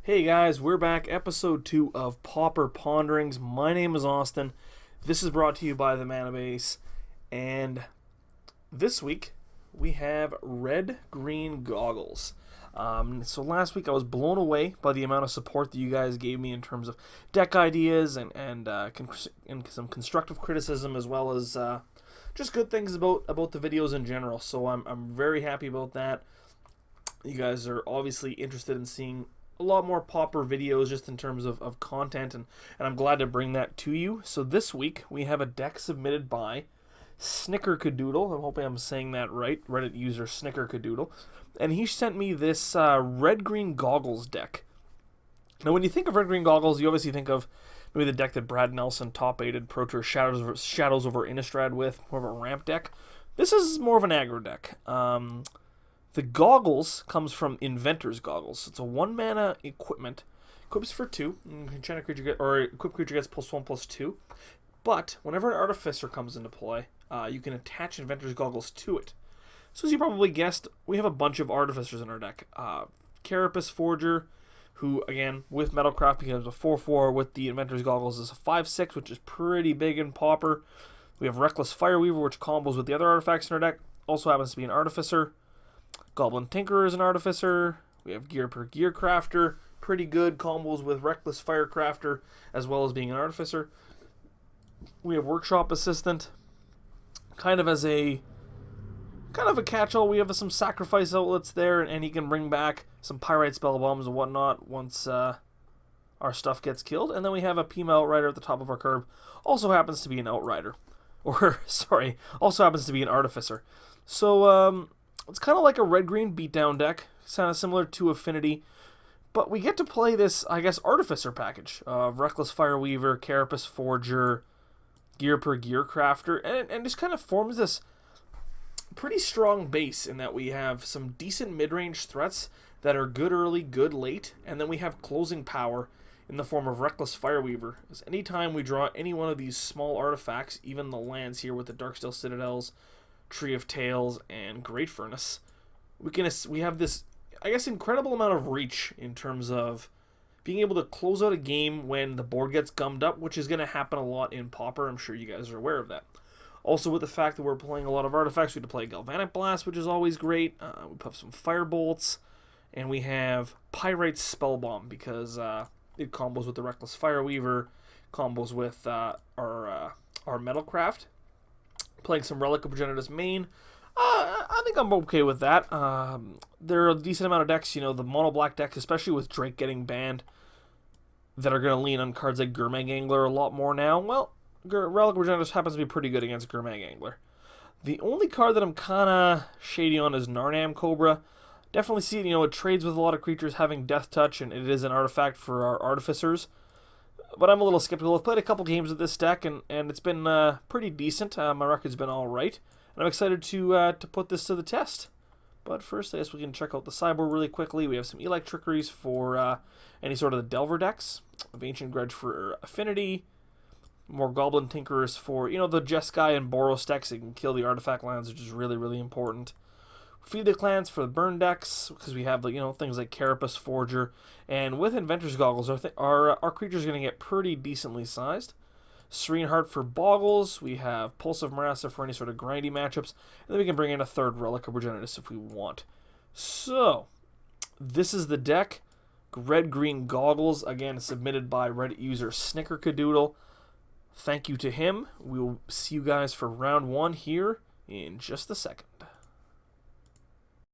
Hey guys, we're back, episode 2 of Pauper Ponderings. My name is Austin. This is brought to you by the Mana Base. And this week, we have Red Green Goggles. So last week I was blown away by the amount of support that you guys gave me in terms of deck ideas and some constructive criticism, as well as just good things about the videos in general. So I'm very happy about that. You guys are obviously interested in seeing a lot more Pauper videos just in terms of content, and I'm glad to bring that to you. So this week we have a deck submitted by Snickercadoodle. I'm hoping I'm saying that right. Reddit user Snickercadoodle. And he sent me this Red Green Goggles deck. Now when you think of Red Green Goggles, you obviously think of maybe the deck that Brad Nelson top-aided Pro Tour Shadows over Innistrad with, more of a ramp deck. This is more of an aggro deck. The Goggles comes from Inventor's Goggles. It's a 1-mana equipment. Equips for 2. Enchanted creature equipped creature gets +1/+2. But whenever an Artificer comes into play, you can attach Inventor's Goggles to it. So as you probably guessed, we have a bunch of Artificers in our deck. Carapace Forger, who again with Metalcraft becomes a 4/4 with the Inventor's Goggles is a 5/6, which is pretty big in Pauper. We have Reckless Fireweaver, which combos with the other artifacts in our deck. Also happens to be an Artificer. Goblin Tinkerer is an Artificer. We have Gear per Gear Crafter. Pretty good combos with Reckless Firecrafter as well as being an Artificer. We have Workshop Assistant. Kind of a catch-all. We have some sacrifice outlets there, and he can bring back some Pyrite Spell Bombs and whatnot once our stuff gets killed. And then we have a Pima Outrider at the top of our curve. Also happens to be an Outrider. Also happens to be an Artificer. So, it's kind of like a red-green beatdown deck, kind of similar to Affinity, but we get to play this, I guess, Artificer package of Reckless Fireweaver, Carapace Forger, Gear per Gear Crafter, and just kind of forms this pretty strong base in that we have some decent mid-range threats that are good early, good late, and then we have closing power in the form of Reckless Fireweaver. Because anytime we draw any one of these small artifacts, even the lands here with the Darksteel Citadels, Tree of Tales, and Great Furnace, we have this, I guess, incredible amount of reach in terms of being able to close out a game when the board gets gummed up, which is going to happen a lot in Pauper. I'm sure you guys are aware of that. Also, with the fact that we're playing a lot of artifacts, we have to play Galvanic Blast, which is always great. We put some Firebolts, and we have Pyrite Spellbomb because it combos with the Reckless Fireweaver, combos with our Metalcraft. Playing some Relic of Progenitus main. I think I'm okay with that. There are a decent amount of decks, the mono black decks, especially with Drake getting banned, that are going to lean on cards like Gurmag Angler a lot more now. Well, Relic of Progenitus happens to be pretty good against Gurmag Angler. The only card that I'm kind of shady on is Narnam Cobra. Definitely see it, it trades with a lot of creatures having Death Touch, and it is an artifact for our Artificers. But I'm a little skeptical. I've played a couple games with this deck, and it's been pretty decent. My record's been all right, and I'm excited to put this to the test. But first, I guess we can check out the sideboard really quickly. We have some Electrickeries for any sort of the Delver decks, of Ancient Grudge for Affinity, more Goblin Tinkerers for, the Jeskai and Boros decks that can kill the artifact lands, which is really, really important. Feed the Clans for the burn decks, because we have things like Carapace Forger, and with Inventor's Goggles, our creatures are going to get pretty decently sized. Serene Heart for Boggles, we have Pulse of Marassa for any sort of grindy matchups, and then we can bring in a third Relic of Progenitus if we want. So, this is the deck. Red Green Goggles, again submitted by Reddit user Snickercadoodle. Thank you to him. We will see you guys for round 1 here in just a second.